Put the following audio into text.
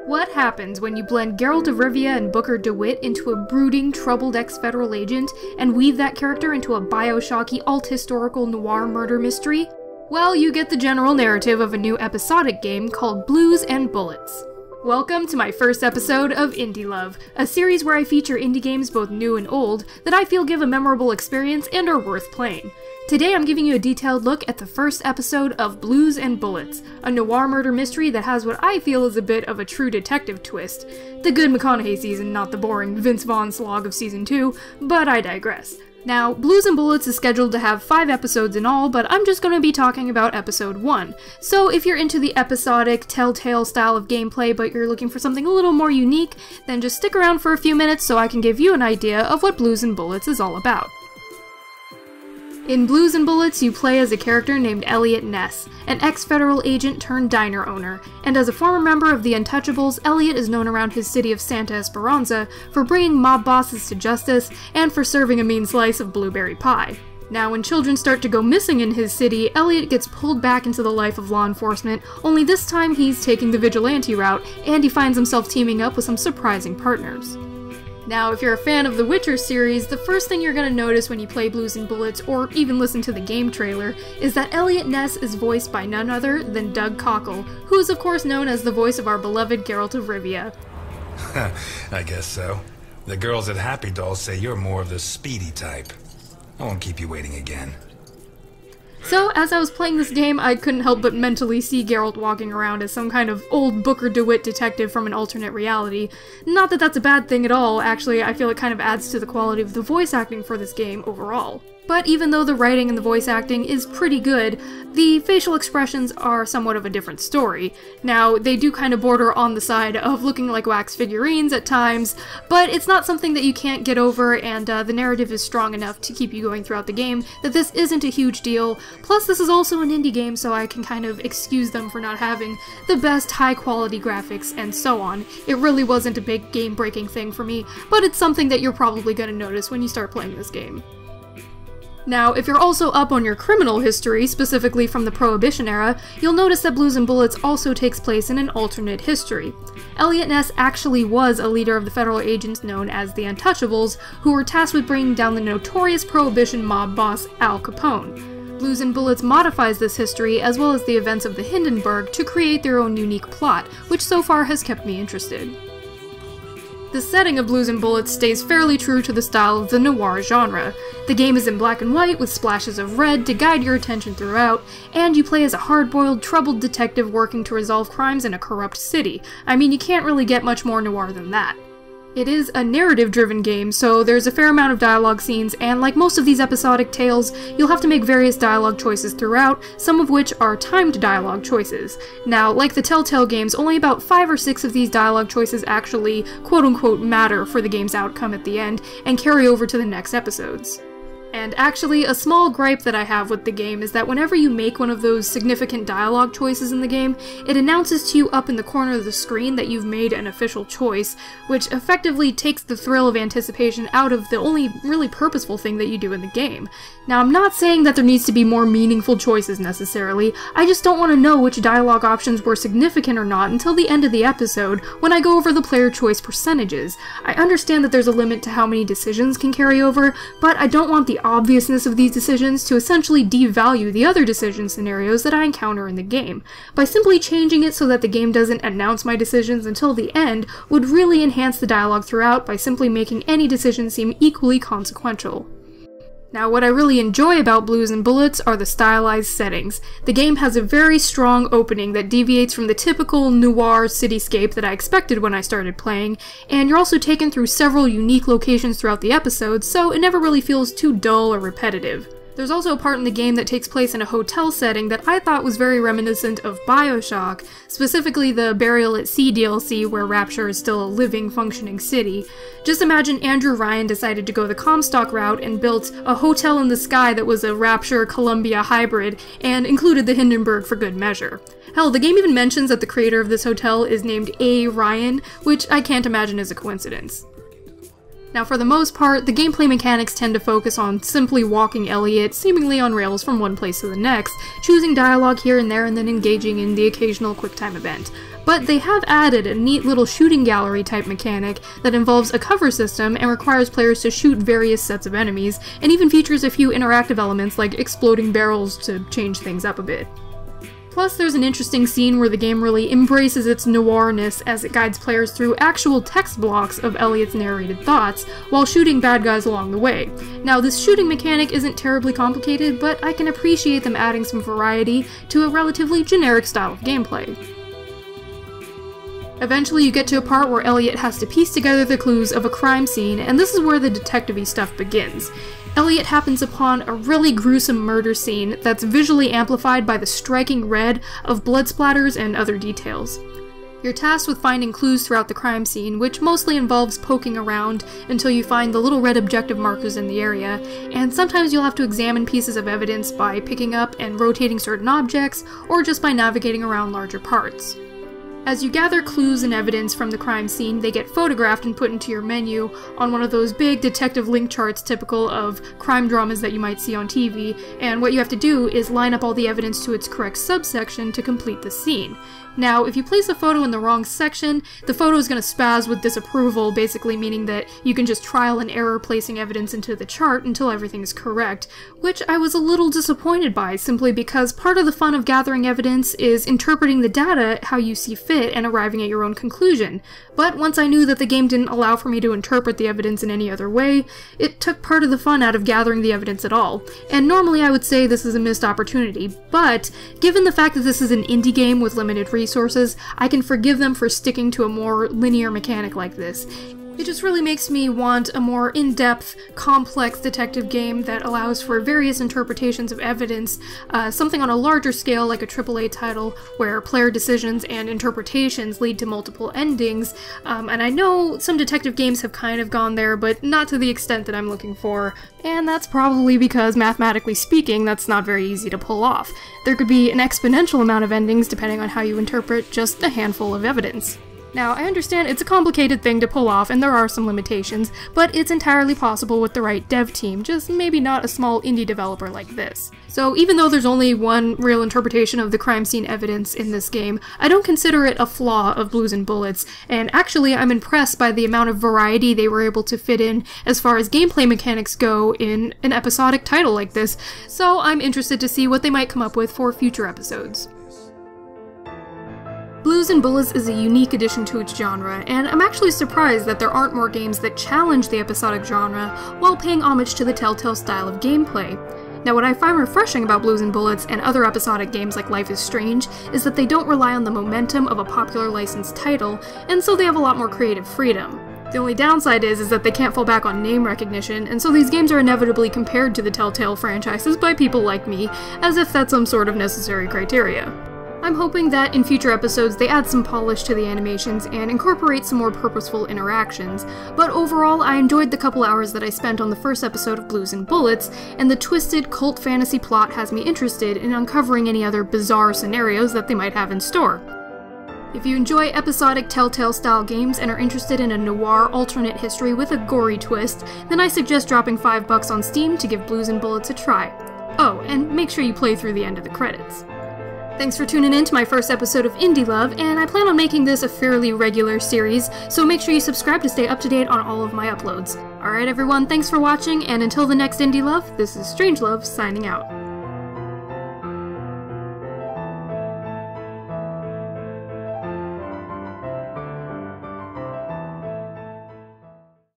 What happens when you blend Geralt of Rivia and Booker DeWitt into a brooding, troubled ex-federal agent, and weave that character into a Bioshocky, alt-historical noir murder mystery? Well, you get the general narrative of a new episodic game called Blues and Bullets. Welcome to my first episode of IndieLuv, a series where I feature indie games both new and old that I feel give a memorable experience and are worth playing. Today I'm giving you a detailed look at the first episode of Blues and Bullets, a noir murder mystery that has what I feel is a bit of a true detective twist. The good McConaughey season, not the boring Vince Vaughn slog of season 2, but I digress. Now, Blues and Bullets is scheduled to have 5 episodes in all, but I'm just going to be talking about episode 1. So if you're into the episodic, telltale style of gameplay but you're looking for something a little more unique, then just stick around for a few minutes so I can give you an idea of what Blues and Bullets is all about. In Blues and Bullets, you play as a character named Elliot Ness, an ex-federal agent turned diner owner, and as a former member of the Untouchables, Elliot is known around his city of Santa Esperanza for bringing mob bosses to justice and for serving a mean slice of blueberry pie. Now, when children start to go missing in his city, Elliot gets pulled back into the life of law enforcement, only this time he's taking the vigilante route, and he finds himself teaming up with some surprising partners. Now, if you're a fan of the Witcher series, the first thing you're going to notice when you play Blues and Bullets, or even listen to the game trailer, is that Elliot Ness is voiced by none other than Doug Cockle, who is of course known as the voice of our beloved Geralt of Rivia. I guess so. The girls at Happy Dolls say you're more of the speedy type. I won't keep you waiting again. So, as I was playing this game, I couldn't help but mentally see Geralt walking around as some kind of old Booker DeWitt detective from an alternate reality. Not that that's a bad thing at all, actually, I feel it kind of adds to the quality of the voice acting for this game overall. But even though the writing and the voice acting is pretty good, the facial expressions are somewhat of a different story. Now, they do kind of border on the side of looking like wax figurines at times, but it's not something that you can't get over, and the narrative is strong enough to keep you going throughout the game that this isn't a huge deal. Plus, this is also an indie game, so I can kind of excuse them for not having the best high-quality graphics and so on. It really wasn't a big game-breaking thing for me, but it's something that you're probably going to notice when you start playing this game. Now, if you're also up on your criminal history, specifically from the Prohibition era, you'll notice that Blues and Bullets also takes place in an alternate history. Elliot Ness actually was a leader of the federal agents known as the Untouchables, who were tasked with bringing down the notorious Prohibition mob boss Al Capone. Blues and Bullets modifies this history, as well as the events of the Hindenburg, to create their own unique plot, which so far has kept me interested. The setting of Blues and Bullets stays fairly true to the style of the noir genre. The game is in black and white with splashes of red to guide your attention throughout, and you play as a hard-boiled, troubled detective working to resolve crimes in a corrupt city. I mean, you can't really get much more noir than that. It is a narrative-driven game, so there's a fair amount of dialogue scenes, and like most of these episodic tales, you'll have to make various dialogue choices throughout, some of which are timed dialogue choices. Now, like the Telltale games, only about 5 or 6 of these dialogue choices actually quote-unquote matter for the game's outcome at the end, and carry over to the next episodes. And actually, a small gripe that I have with the game is that whenever you make one of those significant dialogue choices in the game, it announces to you up in the corner of the screen that you've made an official choice, which effectively takes the thrill of anticipation out of the only really purposeful thing that you do in the game. Now, I'm not saying that there needs to be more meaningful choices necessarily, I just don't want to know which dialogue options were significant or not until the end of the episode, when I go over the player choice percentages. I understand that there's a limit to how many decisions can carry over, but I don't want the obviousness of these decisions to essentially devalue the other decision scenarios that I encounter in the game. By simply changing it so that the game doesn't announce my decisions until the end would really enhance the dialogue throughout by simply making any decision seem equally consequential. Now, what I really enjoy about Blues and Bullets are the stylized settings. The game has a very strong opening that deviates from the typical noir cityscape that I expected when I started playing, and you're also taken through several unique locations throughout the episode, so it never really feels too dull or repetitive. There's also a part in the game that takes place in a hotel setting that I thought was very reminiscent of Bioshock, specifically the Burial at Sea DLC where Rapture is still a living, functioning city. Just imagine Andrew Ryan decided to go the Comstock route and built a hotel in the sky that was a Rapture-Columbia hybrid and included the Hindenburg for good measure. Hell, the game even mentions that the creator of this hotel is named A. Ryan, which I can't imagine is a coincidence. Now, for the most part, the gameplay mechanics tend to focus on simply walking Elliot seemingly on rails from one place to the next, choosing dialogue here and there and then engaging in the occasional quick-time event. but they have added a neat little shooting gallery type mechanic that involves a cover system and requires players to shoot various sets of enemies, and even features a few interactive elements like exploding barrels to change things up a bit. Plus, there's an interesting scene where the game really embraces its noirness as it guides players through actual text blocks of Elliot's narrated thoughts, while shooting bad guys along the way. Now, this shooting mechanic isn't terribly complicated, but I can appreciate them adding some variety to a relatively generic style of gameplay. Eventually, you get to a part where Elliot has to piece together the clues of a crime scene, and this is where the detective-y stuff begins. Elliot happens upon a really gruesome murder scene that's visually amplified by the striking red of blood splatters and other details. You're tasked with finding clues throughout the crime scene, which mostly involves poking around until you find the little red objective markers in the area, and sometimes you'll have to examine pieces of evidence by picking up and rotating certain objects, or just by navigating around larger parts. As you gather clues and evidence from the crime scene, they get photographed and put into your menu on one of those big detective link charts typical of crime dramas that you might see on TV, and what you have to do is line up all the evidence to its correct subsection to complete the scene. Now, if you place a photo in the wrong section, the photo is going to spaz with disapproval, basically meaning that you can just trial and error placing evidence into the chart until everything is correct, which I was a little disappointed by, simply because part of the fun of gathering evidence is interpreting the data how you see fit and arriving at your own conclusion. But once I knew that the game didn't allow for me to interpret the evidence in any other way, it took part of the fun out of gathering the evidence at all. And normally I would say this is a missed opportunity, but given the fact that this is an indie game with limited resources, I can forgive them for sticking to a more linear mechanic like this. It just really makes me want a more in-depth, complex detective game that allows for various interpretations of evidence, something on a larger scale like a AAA title where player decisions and interpretations lead to multiple endings, and I know some detective games have kind of gone there, but not to the extent that I'm looking for, and that's probably because, mathematically speaking, that's not very easy to pull off. There could be an exponential amount of endings depending on how you interpret just a handful of evidence. Now, I understand it's a complicated thing to pull off and there are some limitations, but it's entirely possible with the right dev team, just maybe not a small indie developer like this. So even though there's only one real interpretation of the crime scene evidence in this game, I don't consider it a flaw of Blues and Bullets, and actually I'm impressed by the amount of variety they were able to fit in as far as gameplay mechanics go in an episodic title like this, so I'm interested to see what they might come up with for future episodes. Blues and Bullets is a unique addition to its genre, and I'm actually surprised that there aren't more games that challenge the episodic genre while paying homage to the Telltale style of gameplay. Now, what I find refreshing about Blues and Bullets and other episodic games like Life is Strange is that they don't rely on the momentum of a popular licensed title, and so they have a lot more creative freedom. The only downside is that they can't fall back on name recognition, and so these games are inevitably compared to the Telltale franchises by people like me, as if that's some sort of necessary criteria. I'm hoping that in future episodes they add some polish to the animations and incorporate some more purposeful interactions, but overall I enjoyed the couple hours that I spent on the first episode of Blues and Bullets, and the twisted cult fantasy plot has me interested in uncovering any other bizarre scenarios that they might have in store. If you enjoy episodic Telltale-style games and are interested in a noir alternate history with a gory twist, then I suggest dropping $5 on Steam to give Blues and Bullets a try. Oh, and make sure you play through the end of the credits. Thanks for tuning in to my first episode of IndieLuv, and I plan on making this a fairly regular series, so make sure you subscribe to stay up to date on all of my uploads. Alright everyone, thanks for watching, and until the next IndieLuv, this is StrangeLuv signing out.